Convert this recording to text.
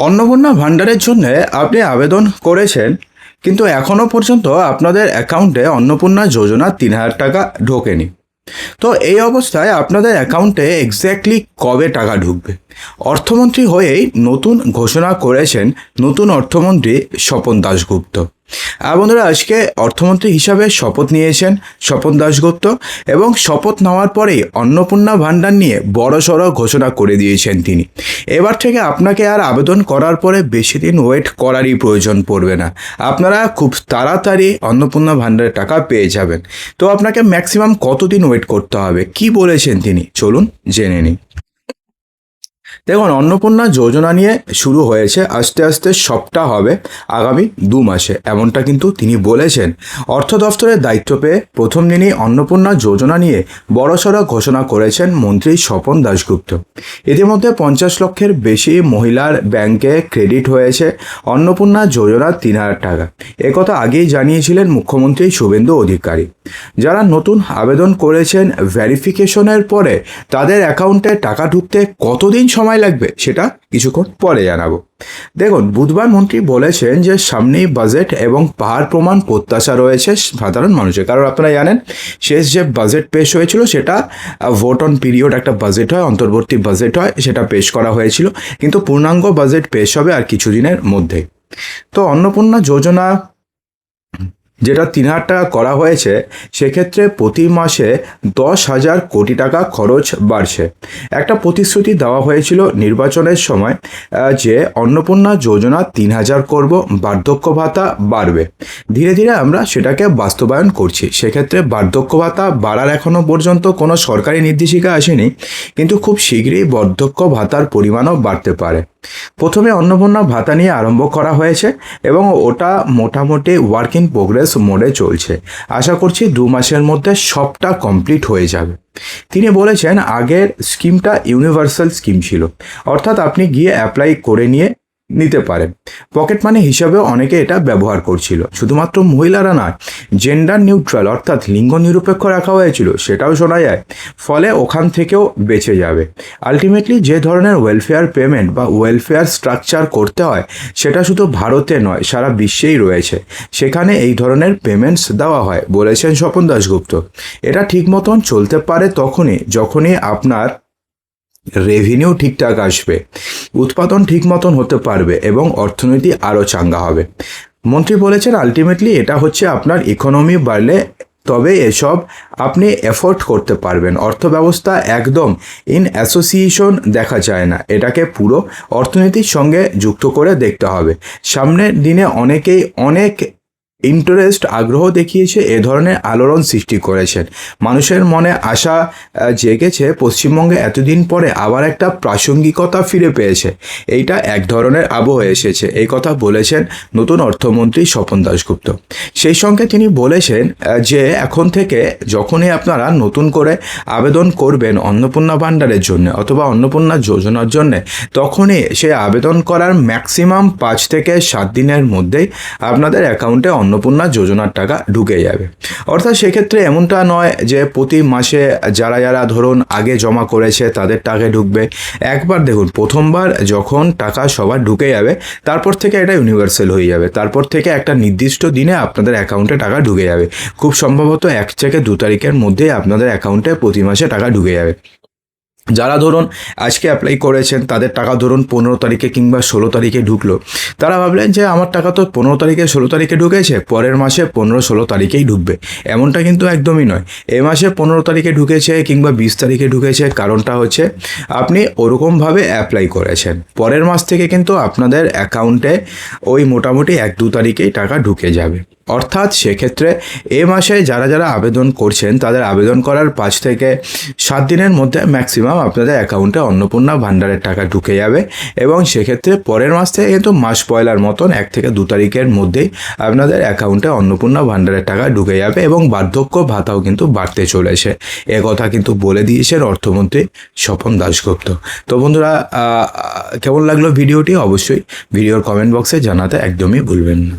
অন্নপূর্ণা ভাণ্ডারের জন্য আপনি আবেদন করেছেন, কিন্তু এখনও পর্যন্ত আপনাদের অ্যাকাউন্টে অন্নপূর্ণা যোজনা ৩,০০০ টাকা ঢোকেনি। তো এই অবস্থায় আপনাদের অ্যাকাউন্টে এক্স্যাক্টলি কবে টাকা ঢুকবে? অর্থমন্ত্রী হয়েই নতুন ঘোষণা করেছেন নতুন অর্থমন্ত্রী স্বপন দাশগুপ্ত। বন্ধুরা, আজকে অর্থমন্ত্রী হিসাবে শপথ নিয়েছেন স্বপন দাশগুপ্ত, এবং শপথ নেওয়ার পরেই অন্নপূর্ণা ভাণ্ডার নিয়ে বড়সড় ঘোষণা করে দিয়েছেন তিনি। এবার থেকে আপনাকে আর আবেদন করার পরে বেশি দিন ওয়েট করারই প্রয়োজন পড়বে না। আপনারা খুব তাড়াতাড়ি অন্নপূর্ণা ভাণ্ডারের টাকা পেয়ে যাবেন। তো আপনাকে ম্যাক্সিমাম কতদিন ওয়েট করতে হবে, কি বলেছেন তিনি, চলুন জেনে নিই। দেখুন, অন্নপূর্ণা যোজনা নিয়ে শুরু হয়েছে, আস্তে আস্তে সবটা হবে আগামী 2 মাসে, এমনটা কিন্তু তিনি বলেছেন। অর্থ দফতরের দায়িত্ব পেয়ে প্রথম দিনই অন্নপূর্ণা যোজনা নিয়ে বড়সড় ঘোষণা করেছেন মন্ত্রী স্বপন দাশগুপ্ত। ইতিমধ্যে 50 লক্ষের বেশি মহিলার ব্যাংকে ক্রেডিট হয়েছে অন্নপূর্ণা যোজনার 3,000 টাকা। একথা আগেই জানিয়েছিলেন মুখ্যমন্ত্রী শুভেন্দু অধিকারী। যারা নতুন আবেদন করেছেন, ভেরিফিকেশনের পরে তাদের অ্যাকাউন্টে টাকা ঢুকতে কতদিন সময় লাগবে সেটা কিছুক্ষণ পরে জানাবো। দেখুন, বুধবার মন্ত্রী বলেছেন যে সামনেই বাজেট এবং পাহাড় প্রমাণ প্রত্যাশা রয়েছে সাধারণ মানুষের। কারণ আপনারা জানেন, শেষ যে বাজেট পেশ হয়েছিল সেটা ভোট অন পিরিয়ড একটা বাজেট হয়, অন্তর্বর্তী বাজেট হয়, সেটা পেশ করা হয়েছিল, কিন্তু পূর্ণাঙ্গ বাজেট পেশ হবে আর কিছুদিনের মধ্যে। তো অন্নপূর্ণা যোজনা যেটা 3,000 টাকা করা হয়েছে, সেক্ষেত্রে প্রতি মাসে 10,000 কোটি টাকা খরচ বাড়ছে। একটা প্রতিশ্রুতি দেওয়া হয়েছিল নির্বাচনের সময় যে অন্নপূর্ণা যোজনা 3,000 করব, বার্ধক্য ভাতা বাড়বে। ধীরে ধীরে আমরা সেটাকে বাস্তবায়ন করছি। সেক্ষেত্রে বার্ধক্য ভাতা বাড়ার এখনও পর্যন্ত কোনো সরকারি নির্দেশিকা আসেনি, কিন্তু খুব শীঘ্রই বার্ধক্য ভাতার পরিমাণও বাড়তে পারে। প্রথমে অন্নপূর্ণা ভাতা নিয়ে আরম্ভ করা হয়েছে এবং ওটা মোটামুটি ওয়ার্ক ইন প্রোগ্রেস মোডে চলছে। আশা করছি 2 মাসের মধ্যে সবটা কমপ্লিট হয়ে যাবে। তিনি বলেছেন আগের স্কিমটা ইউনিভার্সাল স্কিম ছিল, অর্থাৎ আপনি গিয়ে অ্যাপ্লাই করে নিয়ে নিতে পারেন। পকেট মানি হিসাবেও অনেকে এটা ব্যবহার করছিল। শুধুমাত্র মহিলারা নয়, জেন্ডার নিউট্রাল অর্থাৎ লিঙ্গ নিরপেক্ষ রাখা হয়েছিল, সেটাও শোনা যায়। ফলে ওখান থেকেও বেঁচে যাবে। আলটিমেটলি যে ধরনের ওয়েলফেয়ার পেমেন্ট বা ওয়েলফেয়ার স্ট্রাকচার করতে হয়, সেটা শুধু ভারতে নয়, সারা বিশ্বেই রয়েছে। সেখানে এই ধরনের পেমেন্টস দেওয়া হয়, বলেছেন স্বপন দাশগুপ্ত। এটা ঠিক মতন চলতে পারে যখনই আপনার রেভিনিউ ঠিকঠাক আসবে, উৎপাদন ঠিক মতন হতে পারবে এবং অর্থনীতি আরও চাঙ্গা হবে। মন্ত্রী বলেছেন আলটিমেটলি এটা হচ্ছে আপনার ইকোনমি বাড়লে তবে এসব আপনি এফোর্ড করতে পারবেন। অর্থব্যবস্থা একদম ইন অ্যাসোসিয়েশন দেখা যায় না, এটাকে পুরো অর্থনীতির সঙ্গে যুক্ত করে দেখতে হবে। সামনের দিনে অনেকেই অনেক ইন্টারেস্ট আগ্রহ দেখিয়েছে, এ ধরনের আলোড়ন সৃষ্টি করেছেন। মানুষের মনে আশা জেগেছে, পশ্চিমবঙ্গে এতদিন পরে আবার একটা প্রাসঙ্গিকতা ফিরে পেয়েছে। এইটা এক ধরনের আবহ এসেছে, এই কথা বলেছেন নতুন অর্থমন্ত্রী স্বপন দাশগুপ্ত। সেই সঙ্গে তিনি বলেছেন যে এখন থেকে যখনই আপনারা নতুন করে আবেদন করবেন অন্নপূর্ণা ভাণ্ডারের জন্য অথবা অন্নপূর্ণা যোজনার জন্য, তখনই সে আবেদন করার ম্যাক্সিমাম 5 থেকে 7 দিনের মধ্যেই আপনাদের অ্যাকাউন্টে অন্নপূর্ণা যোজনার টাকা ঢুকে যাবে। অর্থাৎ সেক্ষেত্রে এমনটা নয় যে প্রতি মাসে যারা ধরুন আগে জমা করেছে তাদের টাকা ঢুকবে। একবার দেখুন, প্রথমবার যখন টাকা সবার ঢুকে যাবে, তারপর থেকে এটা ইউনিভার্সাল হয়ে যাবে। তারপর থেকে একটা নির্দিষ্ট দিনে আপনাদের অ্যাকাউন্টে টাকা ঢুকে যাবে। খুব সম্ভবত 1 থেকে 2 তারিখের মধ্যেই আপনাদের অ্যাকাউন্টে প্রতি মাসে টাকা ঢুকে যাবে। যারা ধরুন আজকে অ্যাপ্লাই করেছেন, তাদের টাকা ধরুন 15 তারিখে কিংবা 16 তারিখে ঢুকলো, তারা ভাবলেন যে আমার টাকা তো 15 তারিখে 16 তারিখে ঢুকেছে, পরের মাসে 15-16 তারিখেই ঢুকবে। এমনটা কিন্তু একদমই নয়। এ মাসে 15 তারিখে ঢুকেছে কিংবা 20 তারিখে ঢুকেছে, কারণটা হচ্ছে আপনি ওরকমভাবে অ্যাপ্লাই করেছেন। পরের মাস থেকে কিন্তু আপনাদের অ্যাকাউন্টে ওই মোটামুটি 1-2 তারিখেই টাকা ঢুকে যাবে। অর্থাৎ সেক্ষেত্রে এ মাসে যারা আবেদন করছেন, তাদের আবেদন করার 5 থেকে 7 দিনের মধ্যে ম্যাক্সিমাম আপনাদের অ্যাকাউন্টে অন্নপূর্ণা ভাণ্ডারের টাকা ঢুকে যাবে। এবং সেক্ষেত্রে পরের মাস থেকে কিন্তু মাস পয়লার মতন 1 থেকে 2 তারিখের মধ্যেই আপনাদের অ্যাকাউন্টে অন্নপূর্ণা ভাণ্ডারের টাকা ঢুকে যাবে এবং বার্ধক্য ভাতাও কিন্তু বাড়তে চলেছে। এ কথা কিন্তু বলে দিয়েছেন অর্থমন্ত্রী স্বপন দাশগুপ্ত। তো বন্ধুরা, কেমন লাগলো ভিডিওটি অবশ্যই ভিডিওর কমেন্ট বক্সে জানাতে একদমই ভুলবেন না।